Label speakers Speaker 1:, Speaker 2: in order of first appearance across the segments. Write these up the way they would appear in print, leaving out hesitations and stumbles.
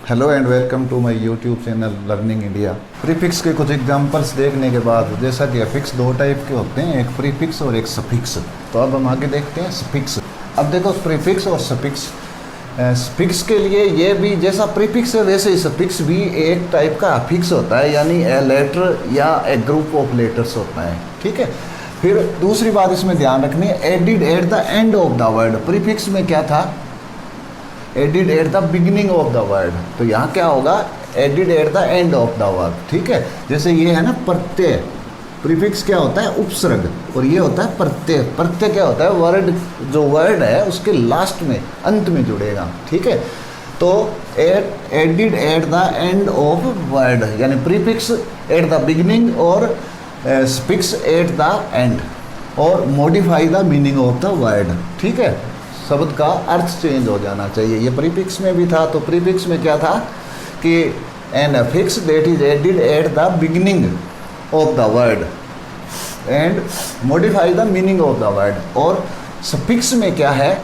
Speaker 1: Hello and welcome to my YouTube channel learning India. Prefix के कुछ examples देखने के बाद, जैसा कि अफिक्स दो टाइप के होते हैं, एक प्रीफिक्स और एक सफिक्स। तो अब हम आगे देखते हैं सफिक्स। अब देखो प्रीफिक्स और सफिक्स। सफिक्स के लिए ये भी जैसा प्रीफिक्स है वैसे ही सफिक्स भी एक टाइप का अफिक्स होता है, यानी ए लेटर या ए ग्रुप ऑफ लेटर्स होता है। ठीक है। फिर दूसरी बात इसमें ध्यान रखनी है, added at the end of the word. Prefix में क्या था? Added at the beginning of the word. तो यहाँ क्या होगा? Added at the end of the word. ठीक है। जैसे ये है ना प्रत्यय, प्रीफिक्स क्या होता है? उपसर्ग, और ये होता है प्रत्यय। प्रत्यय क्या होता है? वर्ड, जो वर्ड है उसके लास्ट में, अंत में जुड़ेगा। ठीक है। तो added at the end of word, यानी प्रीफिक्स एट द बिगिनिंग और सफिक्स एट द एंड, और modify the meaning of the word. ठीक है। शब्द का अर्थ चेंज हो जाना चाहिए। ये प्रीफिक्स में भी था। तो प्रीफिक्स में क्या था कि an affix that is added at the beginning of the word and modify the meaning of the word. और सफिक्स में क्या है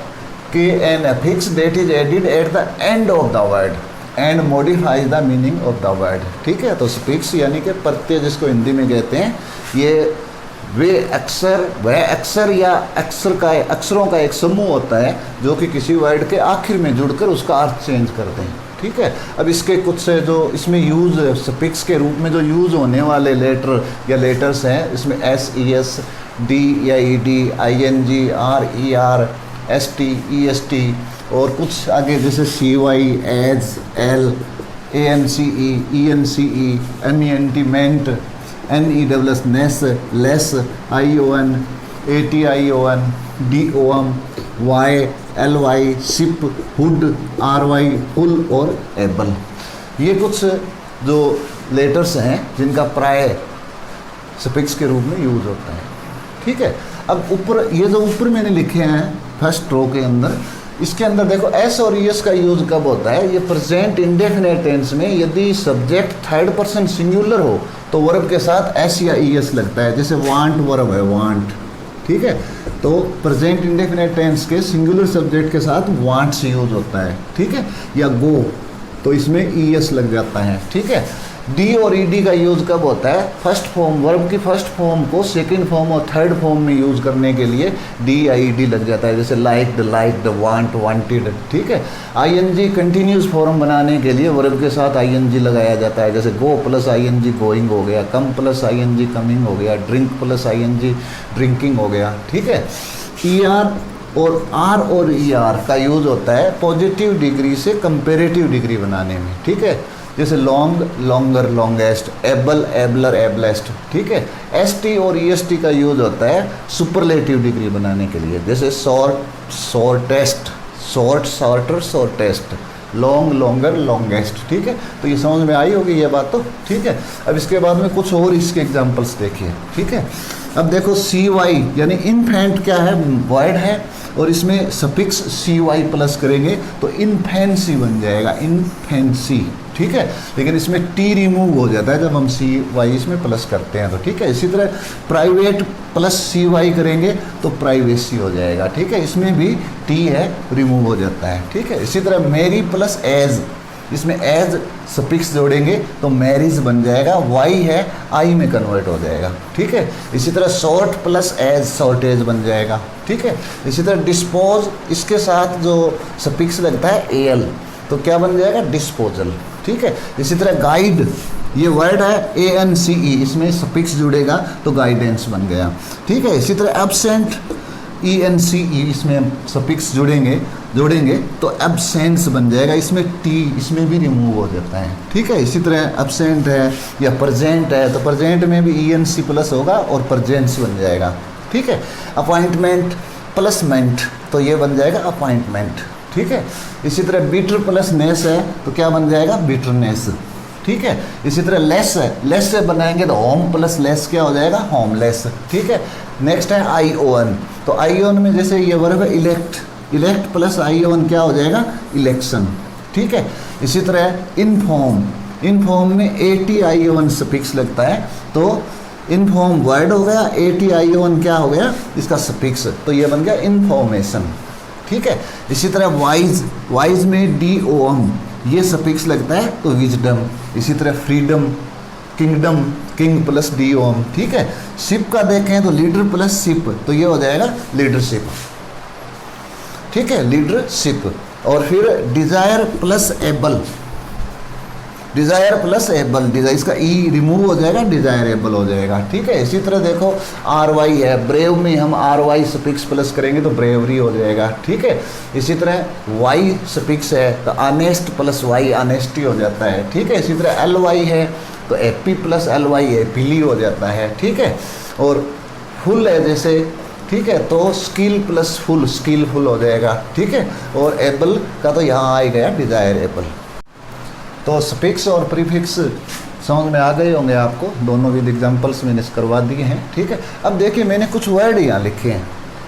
Speaker 1: कि an affix that is added at the end of the word and modify the meaning of the word. ठीक है। तो suffix यानी कि प्रत्यय, जिसको हिंदी में कहते हैं, ये वह अक्षर या अक्षरों का एक समूह होता है जो कि किसी वर्ड के आखिर में जुड़कर उसका अर्थ चेंज करते हैं। ठीक है। अब इसके कुछ से जो इसमें यूज़, सफिक्स के रूप में जो यूज़ होने वाले लेटर या लेटर्स हैं, इसमें एस ई एस, डी या E D, I N G, R E R, S T, E S T, और कुछ आगे जैसे C Y, age, L, A N C E, E N C E, M E N T, ment, N E W S, ness, less, I O N, A T I O N, D O M, Y, L Y, ship, hood, R Y, ful और able. ये कुछ जो letters हैं जिनका प्राय suffix के रूप में यूज होता है। ठीक है। अब ऊपर ये जो ऊपर मैंने लिखे हैं फर्स्ट रो के अंदर, इसके अंदर देखो एस और एस का यूज कब होता है? ये प्रेजेंट इंडेफिनिट टेंस में यदि सब्जेक्ट थर्ड पर्सन सिंगुलर हो तो वर्ब के साथ एस या एस लगता है। जैसे वांट वर्ब है, वांट। ठीक है। तो प्रेजेंट इंडेफिनिट टेंस के सिंगुलर सब्जेक्ट के साथ वांट से यूज होता है। ठीक है। या गो, तो इसमें एस लग जाता है। ठीक है। डी और ई डी का यूज़ कब होता है? फर्स्ट फॉर्म, वर्ब की फर्स्ट फॉर्म को सेकंड फॉर्म और थर्ड फॉर्म में यूज़ करने के लिए डी या ई डी लग जाता है। जैसे लाइक द, वांट, वांटेड। ठीक है। I N G continuous form बनाने के लिए वर्ब के साथ आई एन जी लगाया जाता है। जैसे go plus I N G going हो गया, come plus I N G coming हो गया, drink plus I N G drinking हो गया। ठीक है। ई आर और ई आर का यूज़ होता है पॉजिटिव डिग्री से कंपेरेटिव डिग्री बनाने में। ठीक है। जैसे long, longer, longest, able, abler, ablest. ठीक है। एस टी और ई एस टी का यूज होता है सुपरलेटिव डिग्री बनाने के लिए। जैसे short, shortest, short, shorter, shortest, long, longer, longest. ठीक है। तो ये समझ में आई होगी ये बात तो। ठीक है। अब इसके बाद में कुछ और इसके एग्जाम्पल्स देखिए। ठीक है। अब देखो सी वाई, यानी इनफेंट क्या है? वर्ड है, और इसमें सफिक्स सी वाई प्लस करेंगे तो इनफेंसी बन जाएगा, इनफेंसी। ठीक है। लेकिन इसमें टी रिमूव हो जाता है जब हम सी वाई इसमें प्लस करते हैं। तो ठीक है। इसी तरह प्राइवेट प्लस सी वाई करेंगे तो प्राइवेसी हो जाएगा। ठीक है। इसमें भी टी है, रिमूव हो जाता है। ठीक है। इसी तरह मेरी प्लस एज, इसमें एज सफिक्स जोड़ेंगे तो मैरिज बन जाएगा, वाई है आई में कन्वर्ट हो जाएगा। ठीक है। इसी तरह शॉर्ट प्लस एज शॉर्टेज बन जाएगा। ठीक है। इसी तरह डिस्पोज, इसके साथ जो सफिक्स लगता है एल, तो क्या बन जाएगा? डिस्पोजल। ठीक है। इसी तरह गाइड, ये वर्ड है ए एन सी ई, इसमें सफिक्स जुड़ेगा तो गाइडेंस बन गया। ठीक है। इसी तरह एब्सेंट, ई एन सी ई, इसमें सफिक्स जोड़ेंगे तो एब्सेंस बन जाएगा। इसमें टी, इसमें भी रिमूव हो जाता है। ठीक है। इसी तरह एब्सेंट है या प्रेजेंट है तो प्रेजेंट में भी ई एन सी प्लस होगा और प्रेजेंस बन जाएगा। ठीक है। अपॉइंटमेंट प्लस मेंट, तो ये बन जाएगा अपॉइंटमेंट। ठीक है। इसी तरह बीटर प्लस नेस है तो क्या बन जाएगा? बीटरनेस। ठीक है। इसी तरह लेस है, लेस से बनाएंगे तो होम प्लस लेस क्या हो जाएगा? होमलेस। ठीक है। नेक्स्ट है आई ओ एन, तो आई ओ एन में जैसे ये वर्ब है इलेक्ट, इलेक्ट प्लस आई ओ एन क्या हो जाएगा? इलेक्शन। ठीक है। इसी तरह इनफॉर्म, इनफॉर्म में A T I O N suffix लगता है तो इनफॉर्म वर्ड हो गया, ए टी आई ओ एन क्या हो गया? इसका सफिक्स, तो ये बन गया इन्फॉर्मेशन। ठीक है। इसी तरह वाइज, वाइज में डी ओ एम, ये सफिक्स लगता है तो विजडम। इसी तरह freedom, kingdom, king plus D O M, ठीक है। शिप का देखें तो लीडर प्लस शिप, तो ये हो जाएगा लीडरशिप, ठीक है, लीडरशिप। और फिर desire plus able, desire plus able, desire इसका ई रिमूव हो जाएगा, डिजायरेबल हो जाएगा, ठीक है। इसी तरह देखो आर वाई है, ब्रेव में हम आर वाई सफिक्स प्लस करेंगे तो ब्रेवरी हो जाएगा, ठीक है। इसी तरह वाई सफिक्स है तो ऑनेस्ट प्लस वाई ऑनेस्टी हो जाता है, ठीक है। इसी तरह एल वाई है तो एपी प्लस एल वाई एपिली हो जाता है, ठीक है। और फुल है जैसे, ठीक है, तो स्किल प्लस फुल स्किलफुल हो जाएगा, ठीक है। और एबल का तो यहाँ आ गया डिजायरेबल। तो सफिक्स और प्रीफिक्स समझ में आ गए होंगे आपको, दोनों विद एग्जांपल्स मैंने करवा दिए हैं, ठीक है। अब देखिए मैंने कुछ वर्ड यहाँ लिखे हैं,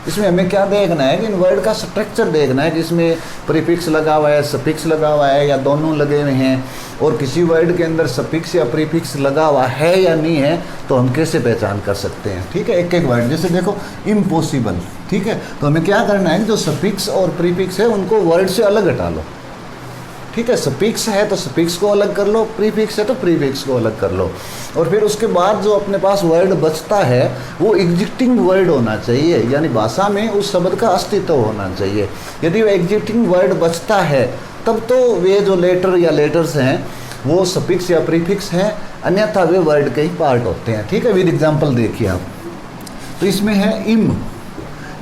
Speaker 1: इसमें हमें क्या देखना है कि इन वर्ड का स्ट्रक्चर देखना है कि इसमें प्रीफिक्स लगा हुआ है, सफिक्स लगा हुआ है या दोनों लगे हुए हैं, और किसी वर्ड के अंदर सफिक्स या प्रीफिक्स लगा हुआ है या नहीं है तो हम कैसे पहचान कर सकते हैं, ठीक है। एक एक वर्ड जैसे देखो इम्पॉसिबल, ठीक है, तो हमें क्या करना है, जो सफिक्स और प्रीफिक्स है उनको वर्ड से अलग हटा लो, ठीक है। सफिक्स है तो सफिक्स को अलग कर लो, प्रीफिक्स है तो प्रीफिक्स को अलग कर लो, और फिर उसके बाद जो अपने पास वर्ड बचता है वो एग्जिस्टिंग वर्ड होना चाहिए, यानी भाषा में उस शब्द का अस्तित्व होना चाहिए। यदि वो एग्जिस्टिंग वर्ड बचता है तब तो वे जो लेटर या लेटर्स हैं वो सफिक्स या प्रीफिक्स हैं, अन्यथा वे वर्ड के ही पार्ट होते हैं, ठीक है। विद एग्जाम्पल देखिए आप, तो इसमें है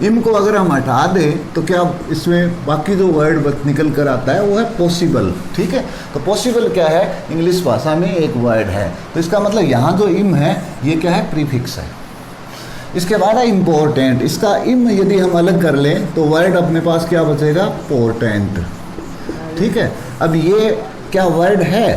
Speaker 1: इम को अगर हम हटा दें तो क्या इसमें बाकी जो वर्ड निकल कर आता है वो है पॉसिबल, ठीक है। तो पॉसिबल क्या है, इंग्लिश भाषा में एक वर्ड है, तो इसका मतलब यहाँ जो इम है ये क्या है, प्रीफिक्स है। इसके बाद है इम्पोर्टेंट, इसका इम यदि हम अलग कर लें तो वर्ड अपने पास क्या बचेगा, पोर्टेंट, ठीक है। अब ये क्या वर्ड है,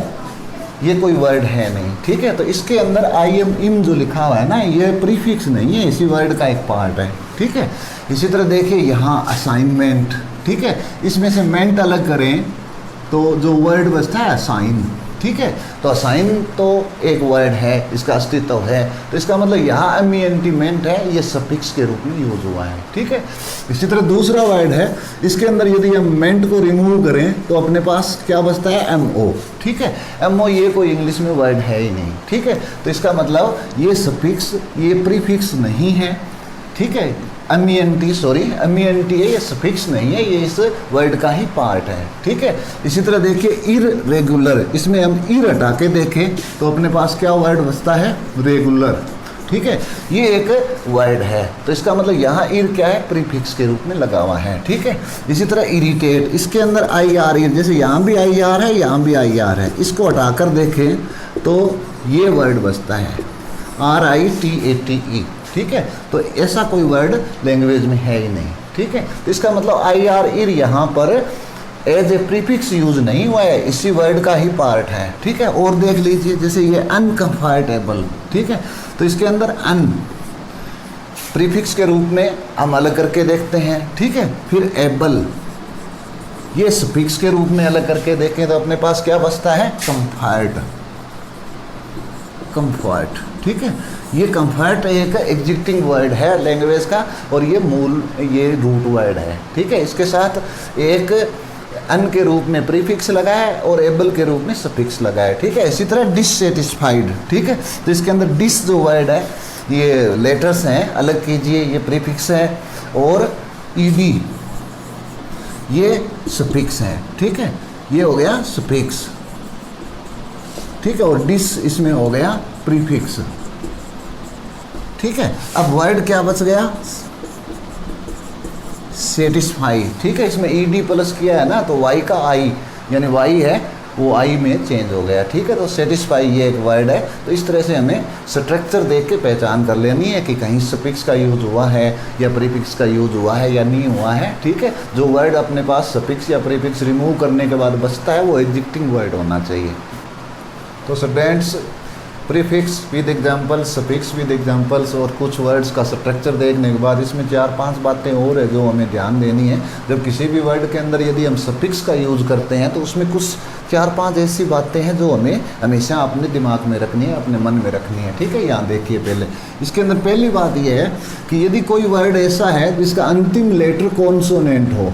Speaker 1: ये कोई वर्ड है नहीं, ठीक है। तो इसके अंदर आई एम इम जो लिखा हुआ है ना, ये प्रीफिक्स नहीं है, इसी वर्ड का एक पार्ट है, ठीक है। इसी तरह देखिए यहाँ असाइनमेंट, ठीक है, इसमें से मेंट अलग करें तो जो वर्ड बचता है असाइन, ठीक है। तो असाइन तो एक वर्ड है, इसका अस्तित्व है, तो इसका मतलब यहाँ एमिएंटीमेंट है, ये सफिक्स के रूप में यूज हुआ है, ठीक है। इसी तरह दूसरा वर्ड है, इसके अंदर यदि हम मेंट को रिमूव करें तो अपने पास क्या बचता है, एम ओ, ठीक है। एम ओ ये कोई इंग्लिश में वर्ड है ही नहीं, ठीक है। तो इसका मतलब ये सफिक्स ये प्रीफिक्स नहीं है, ठीक है। एमिएंटी है, ये सफिक्स नहीं है, ये इस वर्ड का ही पार्ट है, ठीक है। इसी तरह देखिए इररेगुलर, इसमें हम इर हटा के देखें तो अपने पास क्या वर्ड बचता है, रेगुलर, ठीक है। ये एक वर्ड है, तो इसका मतलब यहाँ इर क्या है, प्रीफिक्स के रूप में लगा हुआ है, ठीक है। इसी तरह इरिटेट, इसके अंदर आई आर, जैसे यहाँ भी आई आर है, यहाँ भी आई आर है, इसको हटाकर देखें तो ये वर्ड बचता है RITATE, ठीक है। तो ऐसा कोई वर्ड लैंग्वेज में है ही नहीं, ठीक है। तो इसका मतलब आई आर इर यहाँ पर एज ए प्रीफिक्स यूज नहीं हुआ है, इसी वर्ड का ही पार्ट है, ठीक है। और देख लीजिए जैसे ये अनकंफर्टेबल, ठीक है, तो इसके अंदर अन प्रीफिक्स के रूप में हम अलग करके देखते हैं, ठीक है। फिर एबल, ये सफिक्स के रूप में अलग करके देखें तो अपने पास क्या बचता है, कंफर्ट, ठीक है। ये कंफर्ट एक एग्जिस्टिंग वर्ड है लैंग्वेज का, और ये रूट वर्ड है, ठीक है। इसके साथ एक अन के रूप में प्रीफिक्स लगा है और एबल के रूप में सफिक्स लगा है, ठीक है। इसी तरह डिससेटिस्फाइड, ठीक है, तो इसके अंदर डिस जो वर्ड है ये लेटर्स हैं, अलग कीजिए, ये प्रीफिक्स है, और ईडी ये सफिक्स है, ठीक है। ये हो गया सफिक्स, ठीक है, और डिस इसमें हो गया प्रीफिक्स, ठीक है। अब वर्ड क्या बच गया, सेटिस्फाई, ठीक है। इसमें ईडी प्लस किया है ना, तो वाई का आई यानी वाई है वो आई में चेंज हो गया, ठीक है। तो सेटिस्फाई ये एक वर्ड है। तो इस तरह से हमें स्ट्रक्चर देख के पहचान कर लेनी है कि कहीं सफिक्स का यूज हुआ है या प्रीफिक्स का यूज हुआ है या नहीं हुआ है, ठीक है। जो वर्ड अपने पास सफिक्स या प्रीफिक्स रिमूव करने के बाद बचता है वो एग्जिस्टिंग वर्ड होना चाहिए। तो students prefix with examples, suffix with examples और कुछ वर्ड्स का स्ट्रक्चर देखने के बाद इसमें 4-5 बातें और है जो हमें ध्यान देनी है। जब किसी भी वर्ड के अंदर यदि हम सफिक्स का यूज़ करते हैं तो उसमें कुछ 4-5 ऐसी बातें हैं जो हमें हमेशा अपने दिमाग में रखनी है, अपने मन में रखनी है, ठीक है। यहाँ देखिए पहले इसके अंदर पहली बात यह है कि यदि कोई वर्ड ऐसा है जिसका अंतिम लेटर कॉन्सोनेंट हो,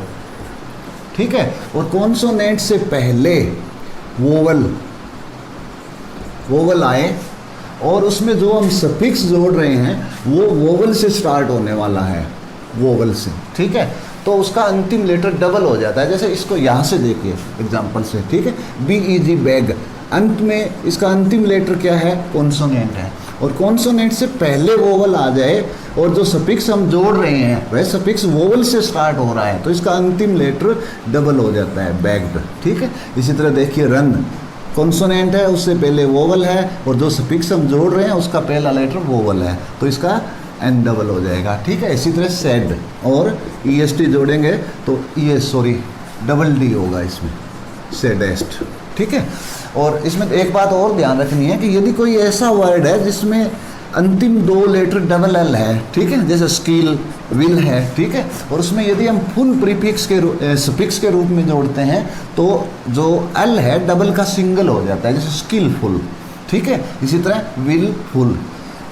Speaker 1: ठीक है, और कॉन्सोनेंट से पहले वोवल आए और उसमें जो हम सफिक्स जोड़ रहे हैं वो वोवल से स्टार्ट होने वाला है, वोवल से, ठीक है। तो उसका अंतिम लेटर डबल हो जाता है। जैसे इसको यहाँ से देखिए एग्जांपल से, ठीक है, BEG बैग, अंत में इसका अंतिम लेटर क्या है, कॉन्सोनेंट है, और कॉन्सोनेंट से पहले वोवल आ जाए और जो सफिक्स हम जोड़ रहे हैं वह सफिक्स वोवल से स्टार्ट हो रहा है तो इसका अंतिम लेटर डबल हो जाता है, बैग्ड, ठीक है। इसी तरह देखिए रन, कॉन्सोनेंट है, उससे पहले वोवल है और जो सफिक्स हम जोड़ रहे हैं उसका पहला लेटर वोवल है तो इसका एन डबल हो जाएगा, ठीक है। इसी तरह सेड और EST जोड़ेंगे तो डबल D होगा इसमें, सेडेस्ट, ठीक है। और इसमें एक बात और ध्यान रखनी है कि यदि कोई ऐसा वर्ड है जिसमें अंतिम दो लेटर डबल L है, ठीक है, जैसे स्किल, विल है, ठीक है, और उसमें यदि हम फुल प्रीफिक्स के सफिक्स के रूप में जोड़ते हैं तो जो L है डबल का सिंगल हो जाता है, जैसे स्किलफुल, ठीक है। इसी तरह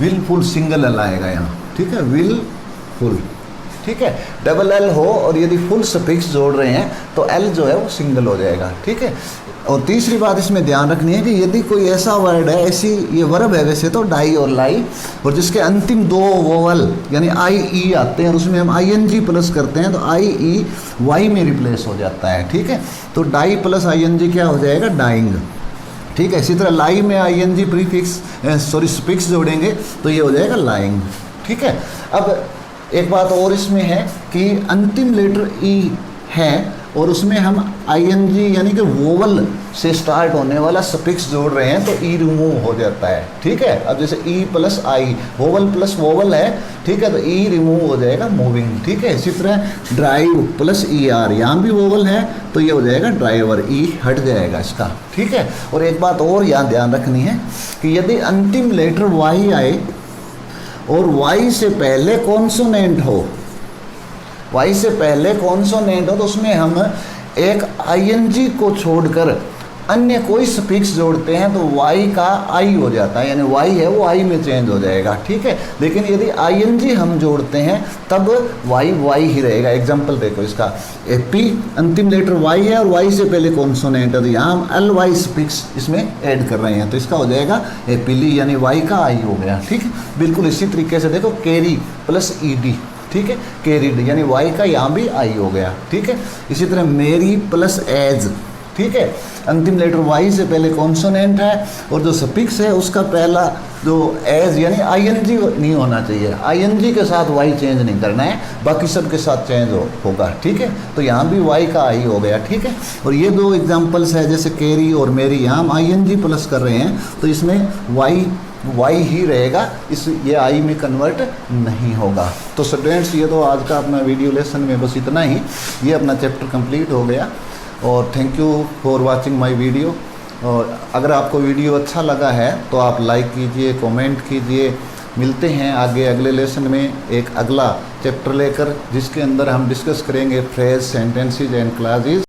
Speaker 1: विलफुल सिंगल L आएगा यहाँ, ठीक है, विलफुल, ठीक है, डबल L हो और यदि फुल सफिक्स जोड़ रहे हैं तो L जो है वो सिंगल हो जाएगा, ठीक है। और तीसरी बात इसमें ध्यान रखनी है कि यदि कोई ऐसा वर्ड है, ऐसी ये वर्ब है वैसे तो डाई और लाई, और जिसके अंतिम दो वोवल यानी IE आते हैं और उसमें हम ING प्लस करते हैं तो IE Y में रिप्लेस हो जाता है, ठीक है। तो डाई प्लस ING क्या हो जाएगा, डाइंग, ठीक है। इसी तरह लाई में ING सफिक्स जोड़ेंगे तो ये हो जाएगा लाइंग, ठीक है। अब एक बात और इसमें है कि अंतिम लेटर E है और उसमें हम ING यानी कि वोवल से स्टार्ट होने वाला सफिक्स जोड़ रहे हैं तो E रिमूव हो जाता है, ठीक है। अब जैसे E plus I, vowel plus vowel है, ठीक है, तो E रिमूव हो जाएगा मूविंग, ठीक है। इसी तरह ड्राइव प्लस ER, यहाँ भी वोवल है तो ये हो जाएगा ड्राइवर, E हट जाएगा इसका, ठीक है। और एक बात और यहाँ ध्यान रखनी है कि यदि अंतिम लेटर Y आए और Y से पहले कॉन्सोनेंट हो, Y से पहले कॉन्सोनेंट हो तो उसमें हम एक ING को छोड़कर अन्य कोई सफिक्स जोड़ते हैं तो Y का I हो जाता है, यानी Y है वो I में चेंज हो जाएगा, ठीक है। लेकिन यदि ING हम जोड़ते हैं तब Y ही रहेगा। एग्जाम्पल देखो इसका, AP अंतिम लेटर Y है और Y से पहले कॉन्सोनेंट है तो यहाँ हम LY सफिक्स इसमें ऐड कर रहे हैं तो इसका हो जाएगा एपिली, यानी Y का I हो गया, ठीक है। बिल्कुल इसी तरीके से देखो कैरी प्लस ED, ठीक है, कैरिड यानी Y का यहाँ भी I हो गया, ठीक है। इसी तरह मेरी प्लस एज, ठीक है, अंतिम लेटर Y से पहले कॉन्सोनेंट है और जो सफिक्स है उसका पहला जो एज यानी ING नहीं होना चाहिए, ING के साथ Y चेंज नहीं करना है, बाकी सब के साथ चेंज होगा, ठीक है। तो यहाँ भी Y का I हो गया, ठीक है। और ये दो एग्जाम्पल्स है जैसे कैरी और मेरी, यहाँ हम ING प्लस कर रहे हैं तो इसमें Y ही रहेगा, ये I में कन्वर्ट नहीं होगा। तो स्टूडेंट्स ये तो आज का अपना वीडियो लेसन में बस इतना ही, ये अपना चैप्टर कंप्लीट हो गया और thank you for watching my video. और अगर आपको वीडियो अच्छा लगा है तो आप लाइक कीजिए, कमेंट कीजिए। मिलते हैं आगे अगले लेसन में एक अगला चैप्टर लेकर जिसके अंदर हम डिस्कस करेंगे फ्रेज, सेंटेंसेस एंड क्लॉजेस।